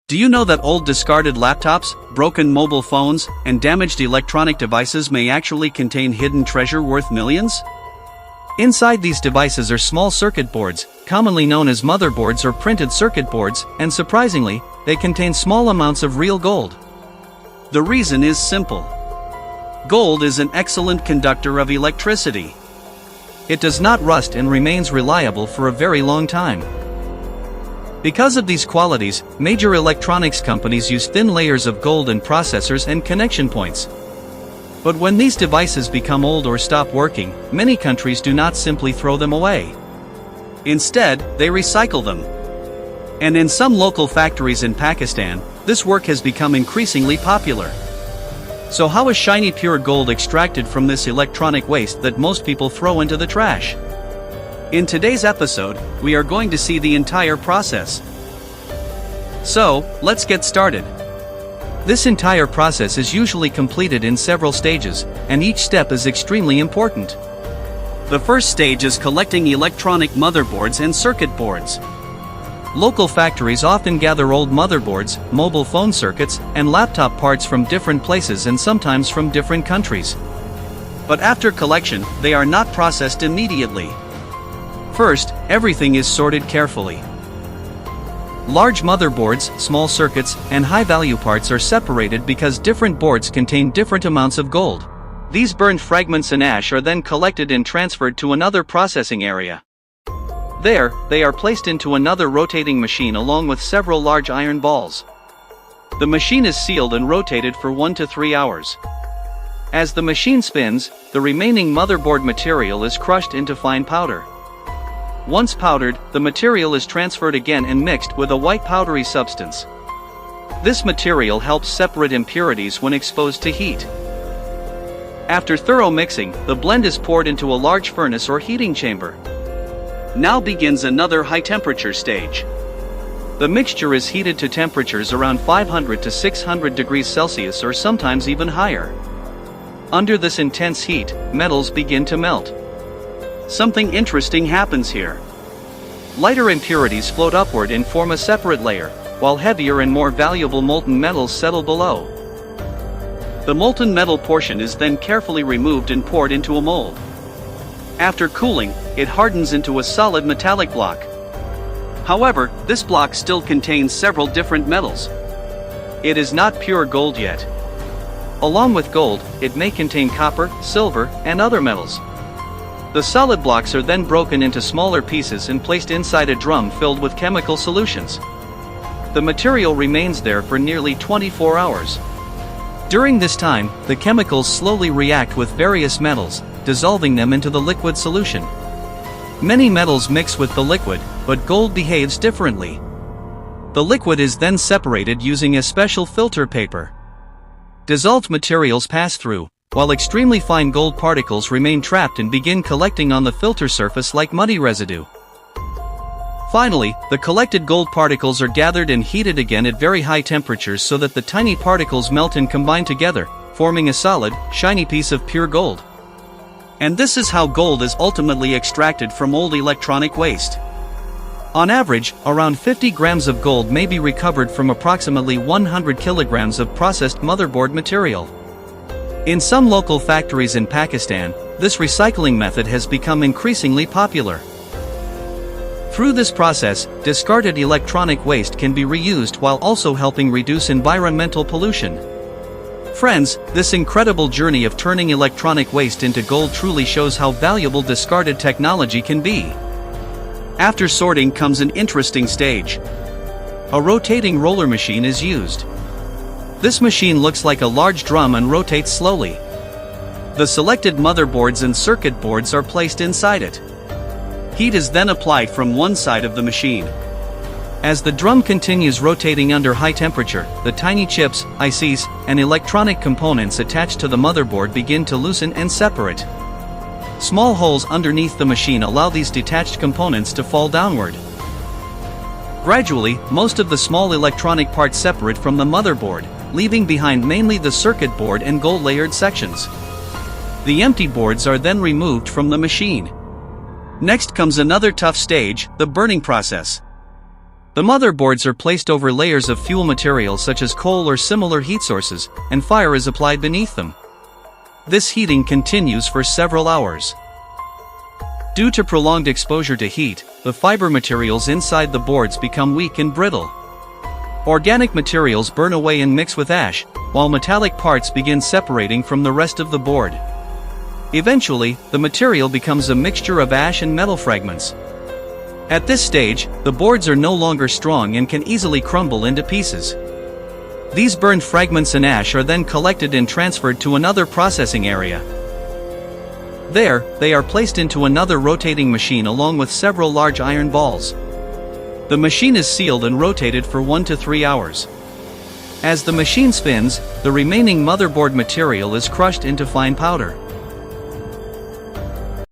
Do you know that old discarded laptops, broken mobile phones, and damaged electronic devices may actually contain hidden treasure worth millions? Inside these devices are small circuit boards, commonly known as motherboards or printed circuit boards, and surprisingly, they contain small amounts of real gold. The reason is simple. Gold is an excellent conductor of electricity. It does not rust and remains reliable for a very long time. Because of these qualities, major electronics companies use thin layers of gold in processors and connection points. But when these devices become old or stop working, many countries do not simply throw them away. Instead, they recycle them. And in some local factories in Pakistan, this work has become increasingly popular. So how is shiny pure gold extracted from this electronic waste that most people throw into the trash? In today's episode, we are going to see the entire process. So, let's get started. This entire process is usually completed in several stages, and each step is extremely important. The first stage is collecting electronic motherboards and circuit boards. Local factories often gather old motherboards, mobile phone circuits, and laptop parts from different places and sometimes from different countries. But after collection, they are not processed immediately. First, everything is sorted carefully. Large motherboards, small circuits, and high-value parts are separated because different boards contain different amounts of gold. These burned fragments and ash are then collected and transferred to another processing area. There, they are placed into another rotating machine along with several large iron balls. The machine is sealed and rotated for 1 to 3 hours. As the machine spins, the remaining motherboard material is crushed into fine powder. Once powdered, the material is transferred again and mixed with a white powdery substance. This material helps separate impurities when exposed to heat. After thorough mixing, the blend is poured into a large furnace or heating chamber. Now begins another high-temperature stage. The mixture is heated to temperatures around 500 to 600 degrees Celsius or sometimes even higher. Under this intense heat, metals begin to melt. Something interesting happens here. Lighter impurities float upward and form a separate layer, while heavier and more valuable molten metals settle below. The molten metal portion is then carefully removed and poured into a mold. After cooling, it hardens into a solid metallic block. However, this block still contains several different metals. It is not pure gold yet. Along with gold, it may contain copper, silver, and other metals. The solid blocks are then broken into smaller pieces and placed inside a drum filled with chemical solutions. The material remains there for nearly 24 hours. During this time, the chemicals slowly react with various metals, dissolving them into the liquid solution. Many metals mix with the liquid, but gold behaves differently. The liquid is then separated using a special filter paper. Dissolved materials pass through, while extremely fine gold particles remain trapped and begin collecting on the filter surface like muddy residue. Finally, the collected gold particles are gathered and heated again at very high temperatures so that the tiny particles melt and combine together, forming a solid, shiny piece of pure gold. And this is how gold is ultimately extracted from old electronic waste. On average, around 50 grams of gold may be recovered from approximately 100 kilograms of processed motherboard material. In some local factories in Pakistan, this recycling method has become increasingly popular. Through this process, discarded electronic waste can be reused while also helping reduce environmental pollution. Friends, this incredible journey of turning electronic waste into gold truly shows how valuable discarded technology can be. After sorting comes an interesting stage. A rotating roller machine is used. This machine looks like a large drum and rotates slowly. The selected motherboards and circuit boards are placed inside it. Heat is then applied from one side of the machine. As the drum continues rotating under high temperature, the tiny chips, ICs, and electronic components attached to the motherboard begin to loosen and separate. Small holes underneath the machine allow these detached components to fall downward. Gradually, most of the small electronic parts separate from the motherboard, leaving behind mainly the circuit board and gold-layered sections. The empty boards are then removed from the machine. Next comes another tough stage, the burning process. The motherboards are placed over layers of fuel material such as coal or similar heat sources, and fire is applied beneath them. This heating continues for several hours. Due to prolonged exposure to heat, the fiber materials inside the boards become weak and brittle. Organic materials burn away and mix with ash, while metallic parts begin separating from the rest of the board. Eventually, the material becomes a mixture of ash and metal fragments. At this stage, the boards are no longer strong and can easily crumble into pieces. These burned fragments and ash are then collected and transferred to another processing area. There, they are placed into another rotating machine along with several large iron balls. The machine is sealed and rotated for 1 to 3 hours. As the machine spins, the remaining motherboard material is crushed into fine powder.